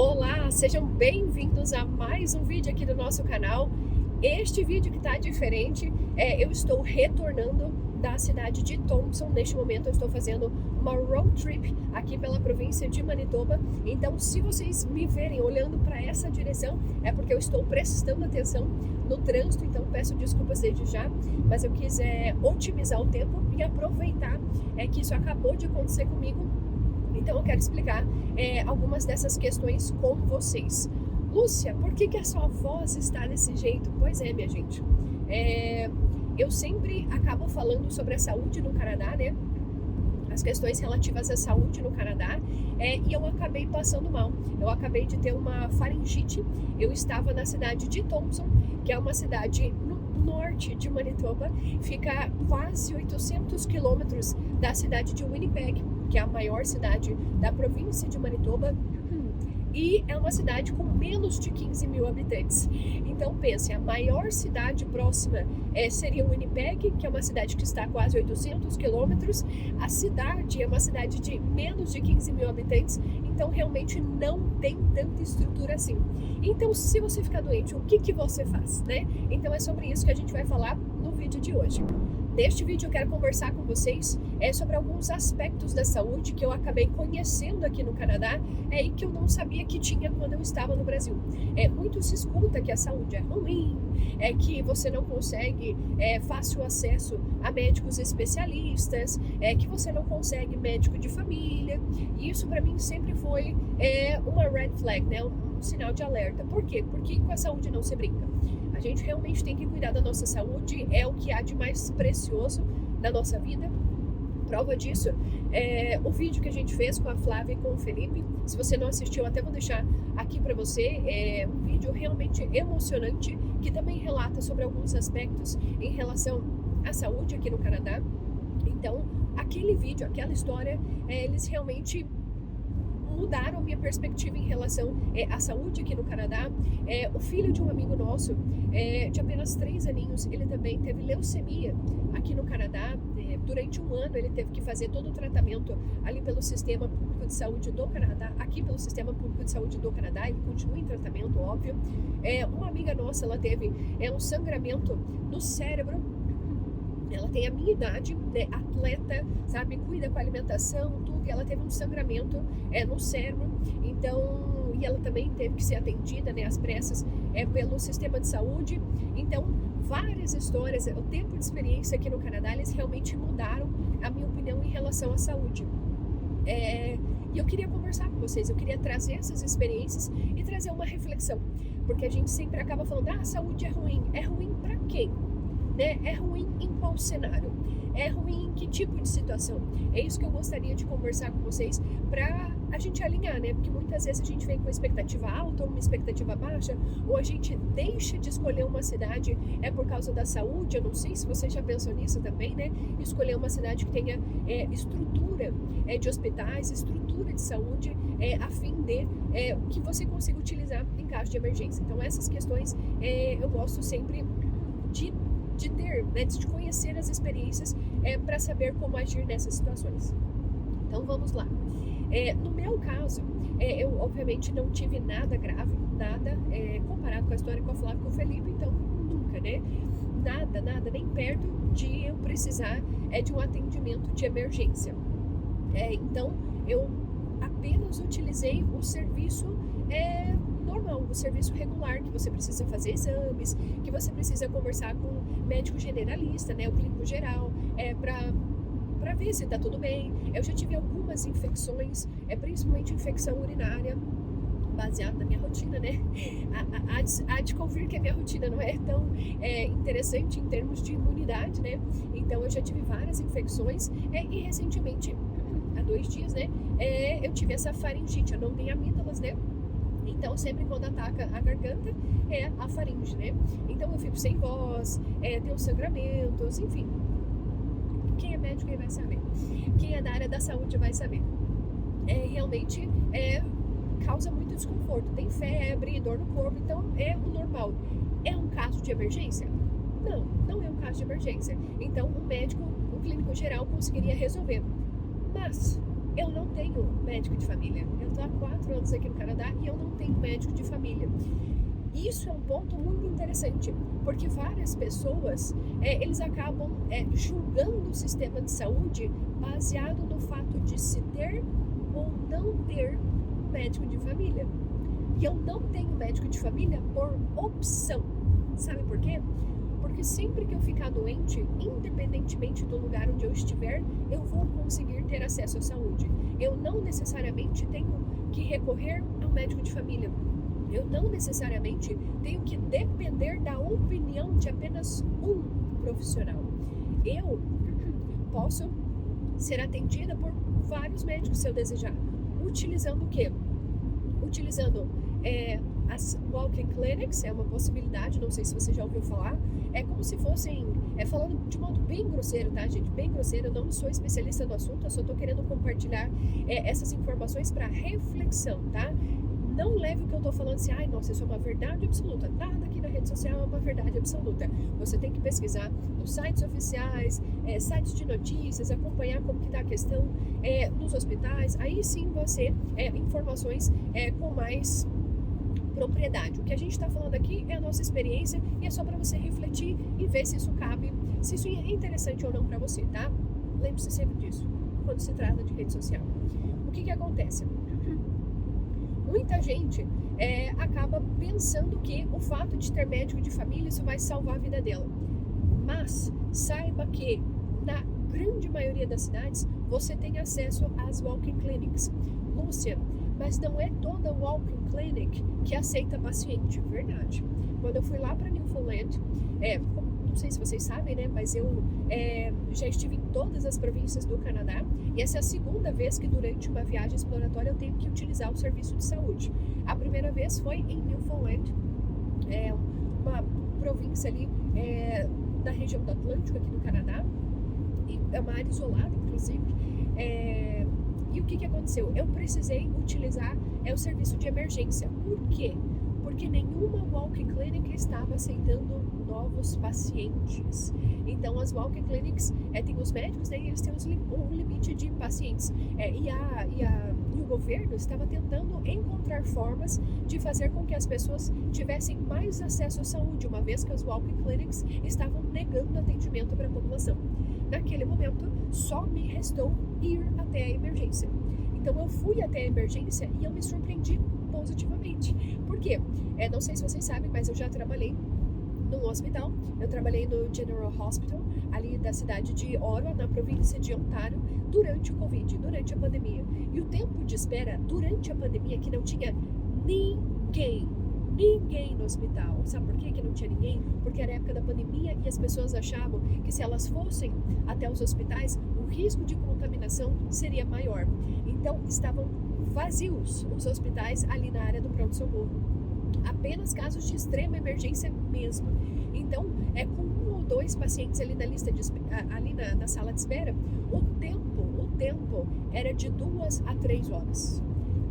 Olá, sejam bem-vindos a mais um vídeo aqui do nosso canal. Este vídeo que tá diferente, eu estou retornando da cidade de Thompson. Neste momento eu estou fazendo uma road trip aqui pela província de Manitoba. Então, se vocês me verem olhando para essa direção, é porque eu estou prestando atenção no trânsito, então peço desculpas desde já, mas eu quis otimizar o tempo e aproveitar que isso acabou de acontecer comigo. Então eu quero explicar algumas dessas questões com vocês. Lúcia, por que a sua voz está desse jeito? Pois é, minha gente. Eu sempre acabo falando sobre a saúde no Canadá, né? As questões relativas à saúde no Canadá, e eu acabei passando mal. Eu acabei de ter uma faringite. Eu estava na cidade de Thompson, que é uma cidade no norte de Manitoba, fica quase 800 quilômetros da cidade de Winnipeg, que é a maior cidade da província de Manitoba, e é uma cidade com menos de 15 mil habitantes. Então pense, a maior cidade próxima seria Winnipeg, que é uma cidade que está a quase 800 quilômetros. A cidade é uma cidade de menos de 15 mil habitantes, então realmente não tem tanta estrutura assim. Então, se você ficar doente, o que você faz, né? Então é sobre isso que a gente vai falar no vídeo de hoje. Neste vídeo eu quero conversar com vocês sobre alguns aspectos da saúde que eu acabei conhecendo aqui no Canadá e que eu não sabia que tinha quando eu estava no Brasil. Muito se escuta que a saúde é ruim, que você não consegue fácil acesso a médicos especialistas, que você não consegue médico de família. E isso para mim sempre foi uma red flag, né? Um sinal de alerta. Por quê? Porque com a saúde não se brinca. A gente realmente tem que cuidar da nossa saúde, é o que há de mais precioso na nossa vida. Prova disso o vídeo que a gente fez com a Flávia e com o Felipe. Se você não assistiu, até vou deixar aqui para você. É um vídeo realmente emocionante que também relata sobre alguns aspectos em relação à saúde aqui no Canadá. Então, aquele vídeo, aquela história, eles realmente mudaram minha perspectiva em relação à saúde aqui no Canadá. O filho de um amigo nosso, de apenas 3 aninhos, ele também teve leucemia aqui no Canadá. Durante um ano ele teve que fazer todo o tratamento ali pelo Sistema Público de Saúde do Canadá, aqui pelo Sistema Público de Saúde do Canadá. Ele continua em tratamento, óbvio. Uma amiga nossa, ela teve um sangramento no cérebro. Ela tem a minha idade, né, atleta, sabe, cuida com a alimentação, tudo, e ela teve um sangramento no cérebro, então, e ela também teve que ser atendida, né, às pressas, pelo sistema de saúde. Então, várias histórias, o tempo de experiência aqui no Canadá, eles realmente mudaram a minha opinião em relação à saúde. E eu queria conversar com vocês, eu queria trazer essas experiências e trazer uma reflexão, porque a gente sempre acaba falando, a saúde é ruim para quem? É ruim em qual cenário? É ruim em que tipo de situação? É isso que eu gostaria de conversar com vocês para a gente alinhar, né? Porque muitas vezes a gente vem com expectativa alta ou uma expectativa baixa, ou a gente deixa de escolher uma cidade por causa da saúde. Eu não sei se você já pensou nisso também, né? Escolher uma cidade que tenha estrutura de hospitais, estrutura de saúde, a fim de que você consiga utilizar em caso de emergência. Então essas questões eu gosto sempre de ter, né, de conhecer as experiências para saber como agir nessas situações. Então vamos lá. No meu caso, eu obviamente não tive nada grave, nada comparado com a história com a Flávia e com o Felipe, então nunca, né? Nada, nem perto de eu precisar de um atendimento de emergência. Então eu apenas utilizei o serviço normal, o serviço regular, que você precisa fazer exames, que você precisa conversar com o médico generalista, né, o clínico geral, para ver se está tudo bem. Eu já tive algumas infecções, principalmente infecção urinária, baseado na minha rotina, né? Há de convir que a minha rotina não é tão interessante em termos de imunidade, né? Então eu já tive várias infecções e recentemente, há 2 dias, né, eu tive essa faringite, eu não tenho amígdalas, né? Então, sempre quando ataca a garganta, a faringe, né? Então, eu fico sem voz, tenho sangramentos, enfim. Quem é médico vai saber. Quem é da área da saúde vai saber. Realmente, causa muito desconforto. Tem febre, dor no corpo, então é o normal. É um caso de emergência? Não é um caso de emergência. Então, o médico, o clínico geral conseguiria resolver. Mas eu não tenho médico de família. Eu estou há 4 anos aqui no Canadá e eu não médico de família. Isso é um ponto muito interessante, porque várias pessoas, eles acabam julgando o sistema de saúde baseado no fato de se ter ou não ter um médico de família. E eu não tenho médico de família por opção. Sabe por quê? Porque sempre que eu ficar doente, independentemente do lugar onde eu estiver, eu vou conseguir ter acesso à saúde. Eu não necessariamente tenho que recorrer ao médico de família. Eu não necessariamente tenho que depender da opinião de apenas um profissional. Eu posso ser atendida por vários médicos se eu desejar. Utilizando o quê? Utilizando as walk-in clinics, é uma possibilidade, não sei se você já ouviu falar. É como se fossem, falando de modo bem grosseiro, tá, gente? Bem grosseiro, eu não sou especialista no assunto, eu só tô querendo compartilhar essas informações para reflexão, tá? Não leve o que eu tô falando assim, nossa, isso é uma verdade absoluta. Nada aqui na rede social é uma verdade absoluta. Você tem que pesquisar nos sites oficiais, sites de notícias, acompanhar como que tá a questão nos hospitais. Aí sim você informações com mais propriedade. O que a gente está falando aqui é a nossa experiência e é só para você refletir e ver se isso cabe, se isso é interessante ou não para você, tá? Lembre-se sempre disso, quando se trata de rede social. O que acontece? Muita gente acaba pensando que o fato de ter médico de família, isso vai salvar a vida dela. Mas saiba que na grande maioria das cidades você tem acesso às walk-in clinics. Lúcia, mas não é toda walk-in clinic que aceita paciente, verdade. Quando eu fui lá para Newfoundland, não sei se vocês sabem, né, mas eu já estive em todas as províncias do Canadá e essa é a segunda vez que durante uma viagem exploratória eu tenho que utilizar o serviço de saúde. A primeira vez foi em Newfoundland, uma província ali da região do Atlântico aqui do Canadá, e é uma área isolada, inclusive. E o que aconteceu? Eu precisei utilizar o serviço de emergência. Por quê? Porque nenhuma walk-in clinic estava aceitando novos pacientes. Então, as walk-in clinics tem os médicos, né, e eles têm um limite de pacientes. E o governo estava tentando encontrar formas de fazer com que as pessoas tivessem mais acesso à saúde, uma vez que as walk-in clinics estavam negando atendimento para a população. Naquele momento, só me restou ir até a emergência. Então, eu fui até a emergência e eu me surpreendi positivamente. Por quê? Não sei se vocês sabem, mas eu já trabalhei num hospital. Eu trabalhei no General Hospital, ali da cidade de Ottawa, na província de Ontário, durante o Covid, durante a pandemia. E o tempo de espera durante a pandemia, que não tinha ninguém no hospital. Sabe por quê que não tinha ninguém? Porque era a época da pandemia e as pessoas achavam que se elas fossem até os hospitais, o risco de contaminação seria maior. Então, estavam vazios os hospitais ali na área do pronto-socorro. Apenas casos de extrema emergência mesmo. Então, com 1 ou 2 pacientes ali na lista de ali na sala de espera, o tempo era de 2 a 3 horas.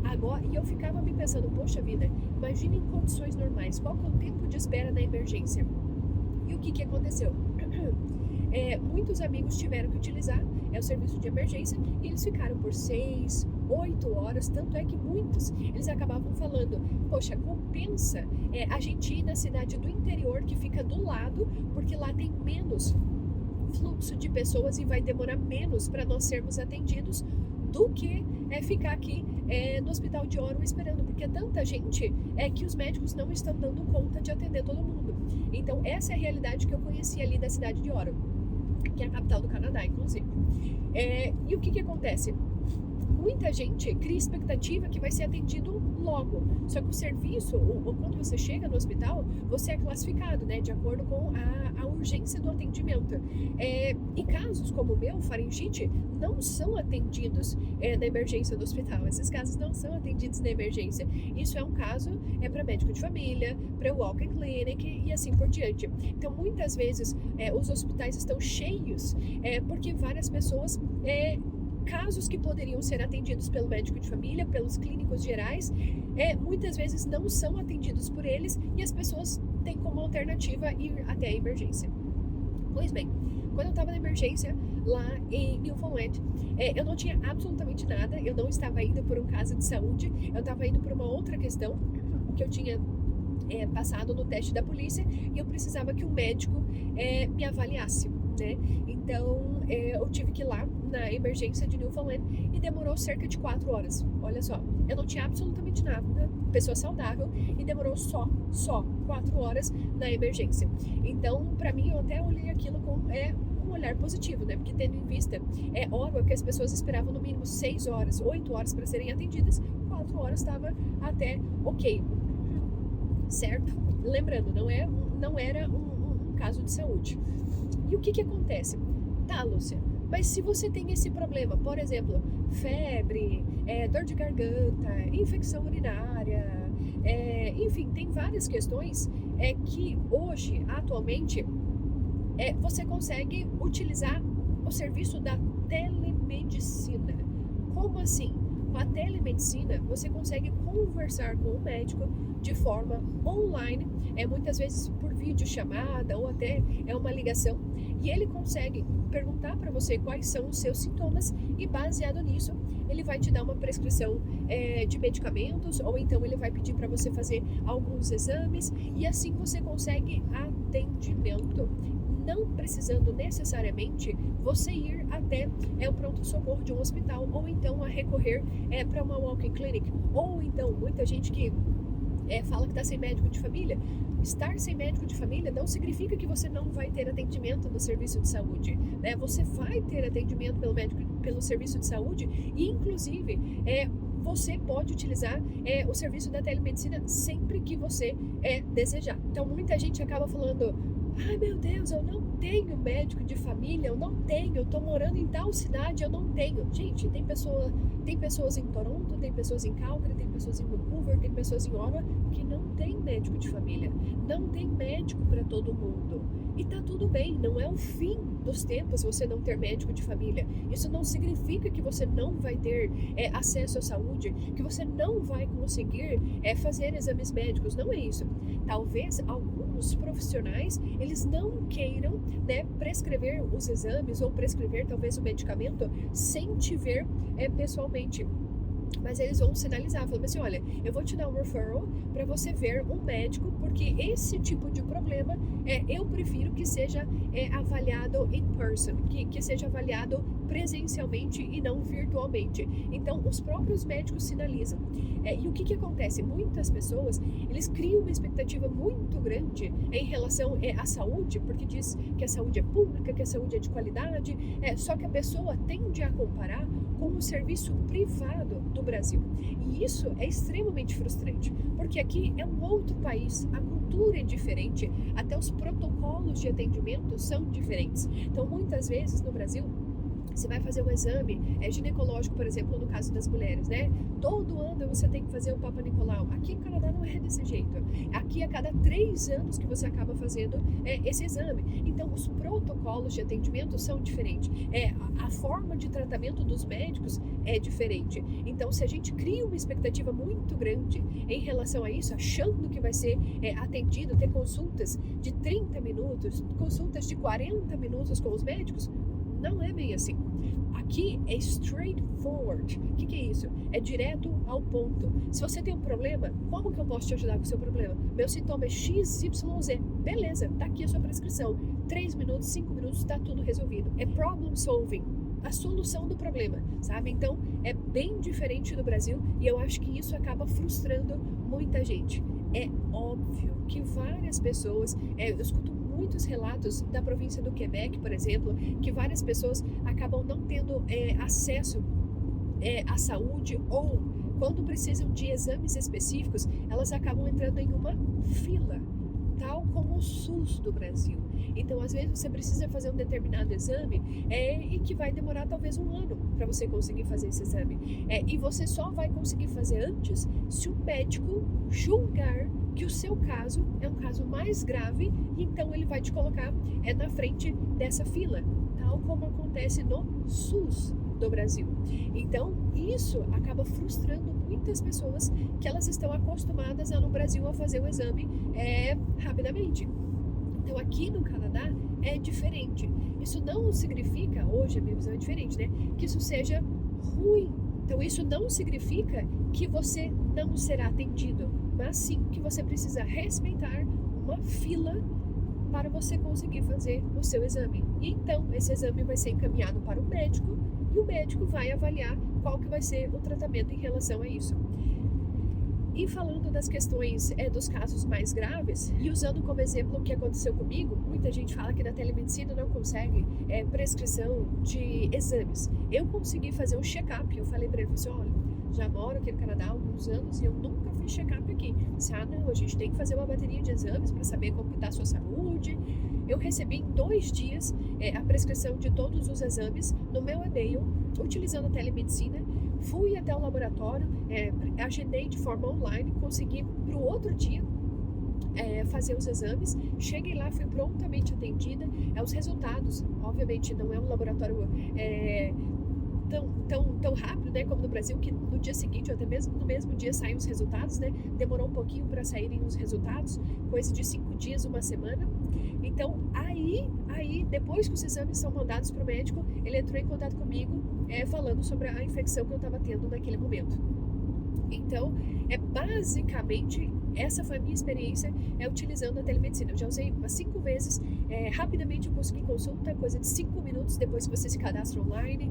Agora, e eu ficava me pensando, poxa vida, imagine em condições normais, qual que é o tempo de espera na emergência? E o que aconteceu? Muitos amigos tiveram que utilizar o serviço de emergência e eles ficaram por 6, 8 horas, tanto é que muitos, eles acabavam falando, poxa, compensa a gente ir na cidade do interior que fica do lado, porque lá tem menos fluxo de pessoas e vai demorar menos para nós sermos atendidos do que ficar aqui no hospital de Ottawa esperando, porque é tanta gente que os médicos não estão dando conta de atender todo mundo. Então essa é a realidade que eu conheci ali da cidade de Ottawa, que é a capital do Canadá, inclusive. E o que acontece? Muita gente cria expectativa que vai ser atendido logo, só que o serviço, ou quando você chega no hospital, você é classificado, né, de acordo com a urgência do atendimento. E casos como o meu, faringite, não são atendidos na emergência do hospital. Esses casos não são atendidos na emergência. Isso é um caso para médico de família, para walk-in clinic e assim por diante. Então, muitas vezes, os hospitais estão cheios porque várias pessoas... casos que poderiam ser atendidos pelo médico de família, pelos clínicos gerais, muitas vezes não são atendidos por eles e as pessoas têm como alternativa ir até a emergência. Pois bem, quando eu estava na emergência lá em Newfoundland, eu não tinha absolutamente nada, eu não estava indo por um caso de saúde, eu estava indo por uma outra questão. que eu tinha passado no teste da polícia e eu precisava que um médico me avaliasse, né? Então eu tive que ir lá na emergência de Newfoundland e demorou cerca de 4 horas. Olha só, eu não tinha absolutamente nada, pessoa saudável, e demorou só 4 horas na emergência. Então, para mim, eu até olhei aquilo com um olhar positivo, né? Porque tendo em vista hora que as pessoas esperavam no mínimo 6 horas, 8 horas para serem atendidas, 4 horas estava até ok. Certo? Lembrando, não era um caso de saúde. E o que acontece? Tá, Lúcia, mas se você tem esse problema, por exemplo, febre, dor de garganta, infecção urinária, enfim, tem várias questões que hoje, atualmente, você consegue utilizar o serviço da telemedicina. Como assim? Com a telemedicina, você consegue conversar com o médico de forma online, muitas vezes por videochamada ou até uma ligação, e ele consegue perguntar para você quais são os seus sintomas e, baseado nisso, ele vai te dar uma prescrição de medicamentos, ou então ele vai pedir para você fazer alguns exames, e assim você consegue atendimento, não precisando necessariamente você ir até o pronto-socorro de um hospital, ou então a recorrer para uma walk-in clinic, ou então muita gente que fala que está sem médico de família. Estar sem médico de família não significa que você não vai ter atendimento no serviço de saúde, né? Você vai ter atendimento pelo serviço de saúde e, inclusive, você pode utilizar o serviço da telemedicina sempre que você desejar. Então, muita gente acaba falando: ai, meu Deus, eu não tenho médico de família, eu tô morando em tal cidade, eu não tenho. Gente, tem pessoas em Toronto, tem pessoas em Calgary, tem pessoas em Vancouver, tem pessoas em Ottawa que não tem médico de família, não tem médico para todo mundo. E tá tudo bem, não é o fim dos tempos você não ter médico de família. Isso não significa que você não vai ter acesso à saúde, que você não vai conseguir fazer exames médicos, não é isso. Talvez alguns profissionais, eles não queiram, né, prescrever os exames ou prescrever talvez o medicamento sem te ver pessoalmente. Mas eles vão sinalizar, falando assim: olha, eu vou te dar um referral para você ver um médico, porque esse tipo de problema eu prefiro que seja avaliado in person, que seja avaliado presencialmente e não virtualmente. Então, os próprios médicos sinalizam. E o que acontece? Muitas pessoas, eles criam uma expectativa muito grande em relação à saúde, porque diz que a saúde é pública, que a saúde é de qualidade, só que a pessoa tende a comparar com o serviço privado do Brasil. E isso é extremamente frustrante, porque aqui é um outro país, a cultura é diferente, até os protocolos de atendimento são diferentes. Então, muitas vezes no Brasil, você vai fazer um exame ginecológico, por exemplo, no caso das mulheres, né? Todo ano você tem que fazer o Papa Nicolau. Aqui no Canadá não é desse jeito. Aqui a cada 3 anos que você acaba fazendo esse exame. Então, os protocolos de atendimento são diferentes. A forma de tratamento dos médicos é diferente. Então, se a gente cria uma expectativa muito grande em relação a isso, achando que vai ser atendido, ter consultas de 30 minutos, consultas de 40 minutos com os médicos, não é bem assim. Aqui é straightforward. O que é isso? É direto ao ponto. Se você tem um problema, como que eu posso te ajudar com o seu problema? Meu sintoma é XYZ. Beleza, tá aqui a sua prescrição. 3 minutos, 5 minutos, tá tudo resolvido. É problem solving. A solução do problema, sabe? Então, é bem diferente do Brasil e eu acho que isso acaba frustrando muita gente. É óbvio que várias pessoas, eu escuto muitos relatos da província do Quebec, por exemplo, que várias pessoas acabam não tendo acesso à saúde, ou quando precisam de exames específicos, elas acabam entrando em uma fila, tal como o SUS do Brasil. Então, às vezes, você precisa fazer um determinado exame e que vai demorar talvez 1 ano para você conseguir fazer esse exame. E você só vai conseguir fazer antes se o médico julgar que o seu caso é um caso mais grave, e então ele vai te colocar na frente dessa fila, tal como acontece no SUS do Brasil. Então, isso acaba frustrando muitas pessoas que elas estão acostumadas no Brasil a fazer o exame rapidamente. Então, aqui no Canadá é diferente. Isso não significa, hoje a minha visão é diferente, né? Que isso seja ruim. Então, isso não significa que você não será atendido. mas sim que você precisa respeitar uma fila para você conseguir fazer o seu exame. E então, esse exame vai ser encaminhado para o médico e o médico vai avaliar qual que vai ser o tratamento em relação a isso. E falando das questões dos casos mais graves, e usando como exemplo o que aconteceu comigo, muita gente fala que na telemedicina não consegue prescrição de exames. Eu consegui fazer um check-up, eu falei para ele, assim, olha, já moro aqui no Canadá há alguns anos e eu nunca fiz check-up aqui. Disse, não, a gente tem que fazer uma bateria de exames para saber como está a sua saúde. Eu recebi em 2 dias a prescrição de todos os exames no meu e-mail, utilizando a telemedicina. Fui até o laboratório, agendei de forma online, consegui para o outro dia fazer os exames. Cheguei lá, fui prontamente atendida. Os resultados, obviamente, não é um laboratório tão rápido, né, como no Brasil, que no dia seguinte, ou até mesmo no mesmo dia, saem os resultados, né? Demorou um pouquinho para saírem os resultados, coisa de 5 dias, 1 semana. Então, aí, depois que os exames são mandados para o médico, ele entrou em contato comigo, falando sobre a infecção que eu estava tendo naquele momento. Então, basicamente, essa foi a minha experiência utilizando a telemedicina. Eu já usei umas 5 vezes, rapidamente eu consegui consulta, coisa de 5 minutos depois que você se cadastra online.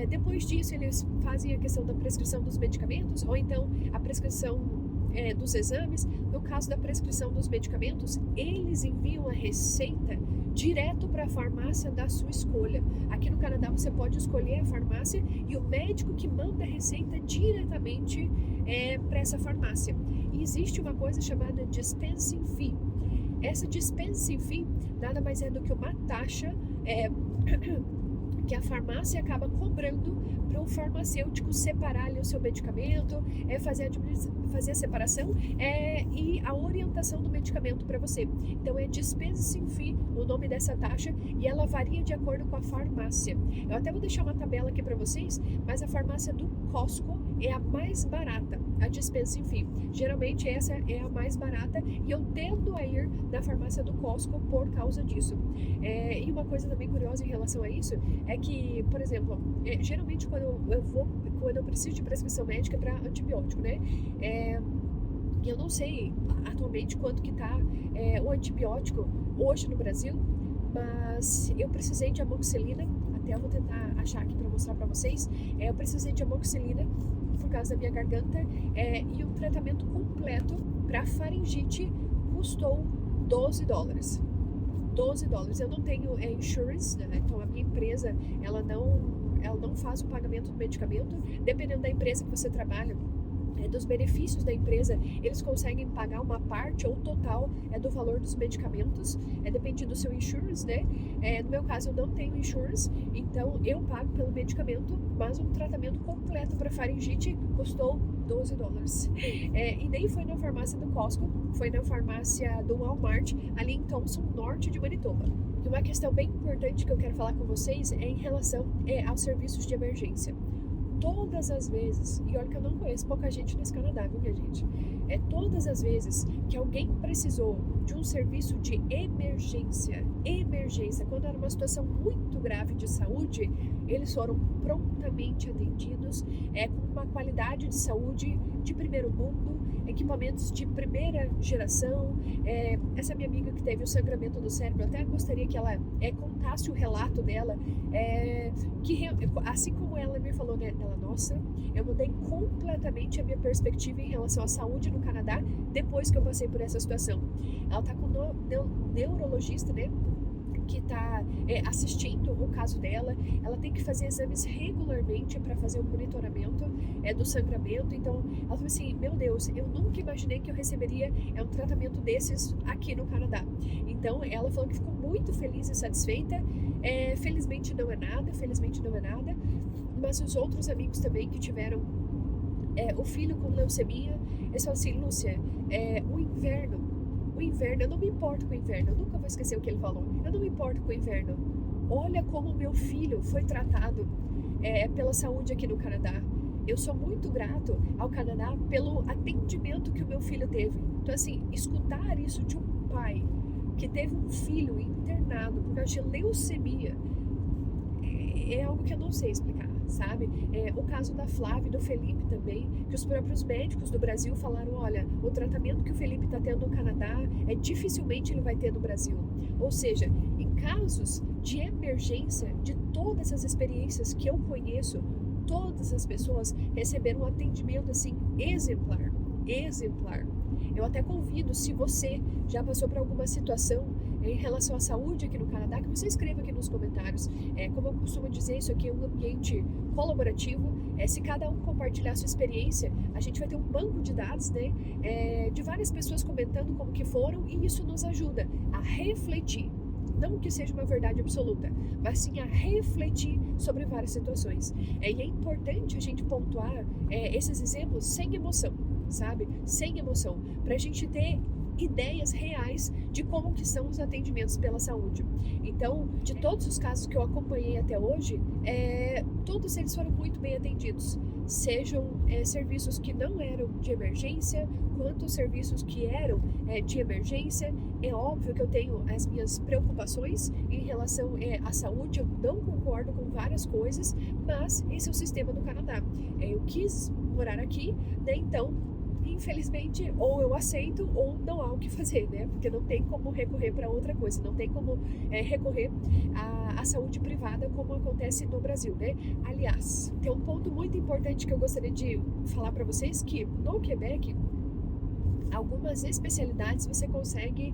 Depois disso, eles fazem a questão da prescrição dos medicamentos, ou então a prescrição dos exames. No caso da prescrição dos medicamentos, eles enviam a receita direto para a farmácia da sua escolha. Aqui no Canadá você pode escolher a farmácia e o médico que manda a receita diretamente para essa farmácia. E existe uma coisa chamada dispensing fee. Essa dispensing fee nada mais é do que uma taxa que a farmácia acaba cobrando para o farmacêutico separar ali o seu medicamento, fazer a separação e a orientação do medicamento para você. Então é dispensing fee o nome dessa taxa e ela varia de acordo com a farmácia. Eu até vou deixar uma tabela aqui para vocês, mas a farmácia do Costco é a mais barata, a dispensing fee. Geralmente essa é a mais barata e eu tendo a ir na farmácia do Costco por causa disso. E uma coisa também curiosa em relação a isso é que, por exemplo, geralmente quando eu preciso de prescrição médica para antibiótico, né? Eu não sei atualmente quanto que tá o antibiótico hoje no Brasil, mas eu precisei de amoxicilina, até eu vou tentar achar aqui para mostrar para vocês. Eu precisei de amoxicilina por causa da minha garganta e um tratamento completo para faringite custou $12. $12. Eu não tenho insurance, né? Então a minha empresa ela não faz o pagamento do medicamento. Dependendo da empresa que você trabalha, dos benefícios da empresa, eles conseguem pagar uma parte ou total do valor dos medicamentos, depende do seu insurance, né? No meu caso eu não tenho insurance, então eu pago pelo medicamento, mas um tratamento completo para faringite custou $12. E nem foi na farmácia do Costco, foi na farmácia do Walmart, ali em Thompson, norte de Manitoba. E uma questão bem importante que eu quero falar com vocês é em relação aos serviços de emergência. Todas as vezes, e olha que eu não conheço pouca gente nesse Canadá, viu, minha gente? Todas as vezes que alguém precisou de um serviço de emergência, quando era uma situação muito grave de saúde, eles foram prontamente atendidos, com uma qualidade de saúde de primeiro mundo, equipamentos de primeira geração. Essa minha amiga que teve o sangramento do cérebro, eu até gostaria que ela contasse o relato dela, que assim como ela me falou, né, nossa, eu mudei completamente a minha perspectiva em relação à saúde no Canadá depois que eu passei por essa situação. Ela tá com um neurologista, né, que está assistindo o caso dela. Ela tem que fazer exames regularmente para fazer o monitoramento do sangramento. Então ela falou assim, meu Deus, eu nunca imaginei que eu receberia um tratamento desses aqui no Canadá. Então ela falou que ficou muito feliz e satisfeita. Felizmente não é nada, mas os outros amigos também que tiveram o filho com leucemia, eles falam assim, Lúcia, o inverno, eu não me importo com o inverno, eu nunca vou esquecer o que ele falou, eu não me importo com o inverno, olha como meu filho foi tratado pela saúde aqui no Canadá. Eu sou muito grato ao Canadá pelo atendimento que o meu filho teve. Então assim, escutar isso de um pai que teve um filho internado por causa de leucemia é algo que eu não sei explicar. sabe? O caso da Flávia e do Felipe também, que os próprios médicos do Brasil falaram, olha, o tratamento que o Felipe está tendo no Canadá, dificilmente ele vai ter no Brasil. Ou seja, em casos de emergência, de todas as experiências que eu conheço, todas as pessoas receberam um atendimento assim exemplar. Eu até convido, se você já passou por alguma situação em relação à saúde aqui no Canadá, que você escreva aqui nos comentários. Como eu costumo dizer, isso aqui é um ambiente colaborativo. Se cada um compartilhar a sua experiência, a gente vai ter um banco de dados, né, de várias pessoas comentando como que foram, e isso nos ajuda a refletir. Não que seja uma verdade absoluta, mas sim a refletir sobre várias situações. E é importante a gente pontuar esses exemplos sem emoção, sabe? Sem emoção, para a gente ter ideias reais de como que são os atendimentos pela saúde. Então, de todos os casos que eu acompanhei até hoje, todos eles foram muito bem atendidos. Sejam serviços que não eram de emergência, quanto serviços que eram de emergência. É óbvio que eu tenho as minhas preocupações em relação à saúde, eu não concordo com várias coisas, mas esse é o sistema do Canadá. Eu quis morar aqui, né, então infelizmente, ou eu aceito ou não há o que fazer, né? Porque não tem como recorrer para outra coisa, não tem como recorrer à saúde privada como acontece no Brasil, né? Aliás, tem um ponto muito importante que eu gostaria de falar para vocês, que no Quebec, algumas especialidades você consegue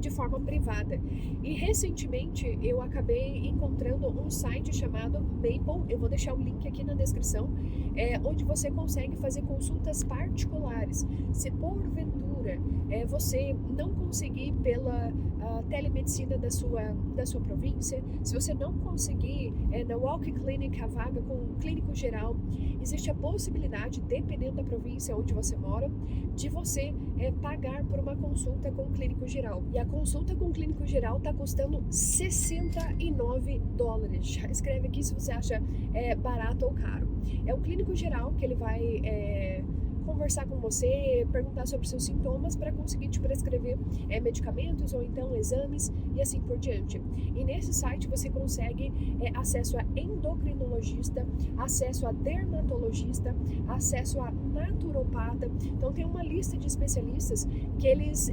de forma privada. E recentemente eu acabei encontrando um site chamado Maple, eu vou deixar o link aqui na descrição, onde você consegue fazer consultas particulares. Se porventura você não conseguir pela telemedicina da sua província, se você não conseguir na Walk Clinic a vaga com um clínico geral, existe a possibilidade, dependendo da província onde você mora, de você pagar por uma consulta com o clínico geral. E a consulta com o clínico geral está custando $69. Já escreve aqui se você acha barato ou caro. É o clínico geral que ele vai conversar com você, perguntar sobre seus sintomas para conseguir te prescrever medicamentos ou então exames e assim por diante. E nesse site você consegue acesso a endocrinologista, acesso a dermatologista, acesso a naturopata. Então tem uma lista de especialistas que eles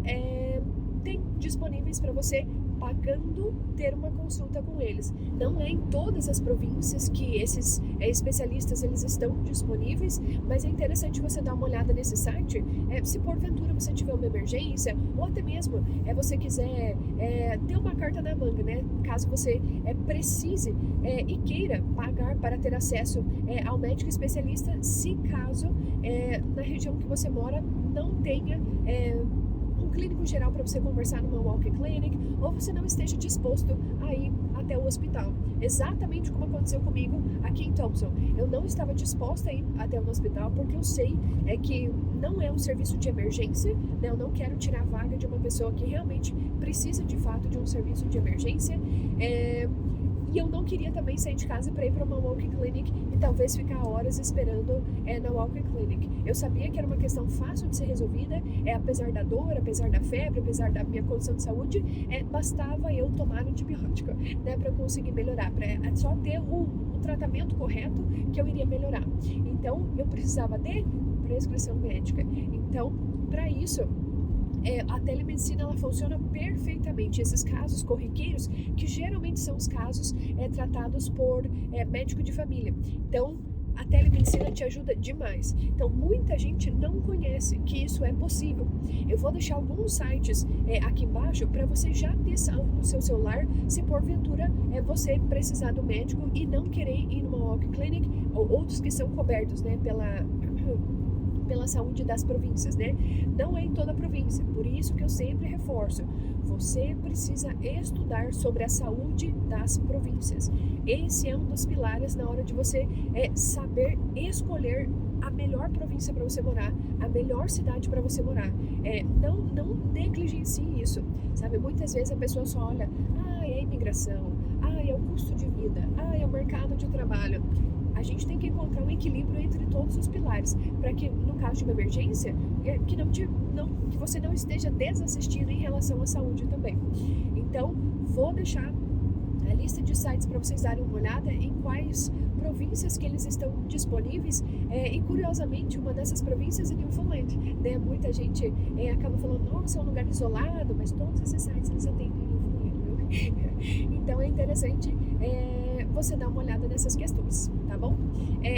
têm disponíveis para você, pagando ter uma consulta com eles. Não é em todas as províncias que esses especialistas eles estão disponíveis, mas é interessante você dar uma olhada nesse site, se porventura você tiver uma emergência, ou até mesmo você quiser ter uma carta na manga, né? Caso você precise e queira pagar para ter acesso ao médico especialista, se caso na região que você mora não tenha clínico geral para você conversar numa walk clinic, ou você não esteja disposto a ir até o hospital. Exatamente como aconteceu comigo aqui em Thompson. Eu não estava disposta a ir até o hospital porque eu sei que não é um serviço de emergência, né? Eu não quero tirar a vaga de uma pessoa que realmente precisa de fato de um serviço de emergência. E eu não queria também sair de casa para ir para uma walk clinic e talvez ficar horas esperando na walk clinic. Eu sabia que era uma questão fácil de ser resolvida, apesar da dor, apesar da febre, apesar da minha condição de saúde, bastava eu tomar antibiótico, né, para eu conseguir melhorar, para só ter o tratamento correto que eu iria melhorar. Então, eu precisava de prescrição médica. Então, para isso, a telemedicina ela funciona perfeitamente. Esses casos corriqueiros, que geralmente são os casos tratados por médico de família. Então, a telemedicina te ajuda demais. Então, muita gente não conhece que isso é possível. Eu vou deixar alguns sites aqui embaixo para você já ter salvo no seu celular, se porventura você precisar do médico e não querer ir numa walk clinic, ou outros que são cobertos, né, pela saúde das províncias, né? Não é em toda a província, por isso que eu sempre reforço, você precisa estudar sobre a saúde das províncias. Esse é um dos pilares na hora de você saber escolher a melhor província para você morar, a melhor cidade para você morar. Não negligencie isso, sabe? Muitas vezes a pessoa só olha, é a imigração, é o custo de vida, é o mercado de trabalho. A gente tem que encontrar um equilíbrio entre todos os pilares, para que no caso de uma emergência, que você não esteja desassistindo em relação à saúde também. Então, vou deixar a lista de sites para vocês darem uma olhada em quais províncias que eles estão disponíveis, e curiosamente uma dessas províncias é Newfoundland, né? Muita gente acaba falando, nossa, é um lugar isolado, mas todos esses sites eles atendem Newfoundland, viu? Então é interessante você dar uma olhada nessas questões, tá bom?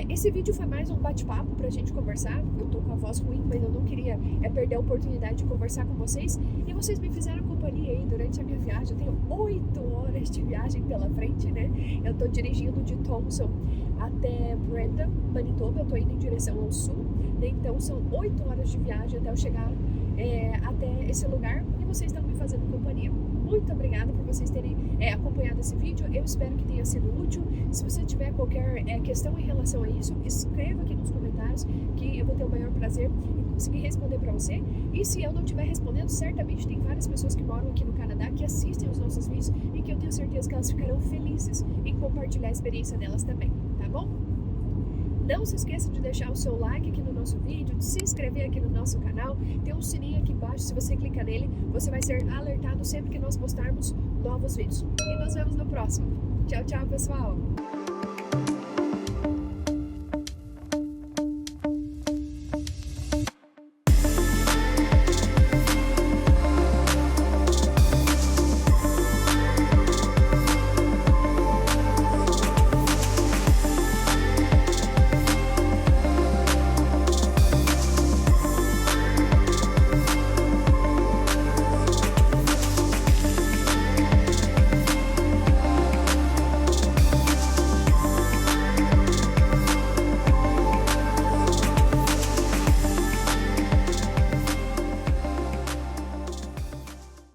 Esse vídeo foi mais um bate-papo pra gente conversar. Eu tô com a voz ruim, mas eu não queria perder a oportunidade de conversar com vocês, e vocês me fizeram companhia aí durante a minha viagem. Eu tenho 8 horas de viagem pela frente, né? Eu tô dirigindo de Thompson até Brandon, Manitoba. Eu tô indo em direção ao sul, né? Então são 8 horas de viagem até eu chegar até esse lugar, e vocês estão me fazendo companhia. Muito obrigada por vocês terem acompanhado esse vídeo. Eu espero que tenha sido útil. Se você tiver qualquer questão em relação a isso, escreva aqui nos comentários, que eu vou ter o maior prazer em conseguir responder para você. E se eu não estiver respondendo, certamente tem várias pessoas que moram aqui no Canadá que assistem os nossos vídeos, e que eu tenho certeza que elas ficarão felizes em compartilhar a experiência delas também, tá bom? Não se esqueça de deixar o seu like aqui no nosso vídeo, de se inscrever aqui no nosso canal. Tem um sininho aqui embaixo, se você clicar nele, você vai ser alertado sempre que nós postarmos novos vídeos. E nos vemos no próximo. Tchau, tchau, pessoal!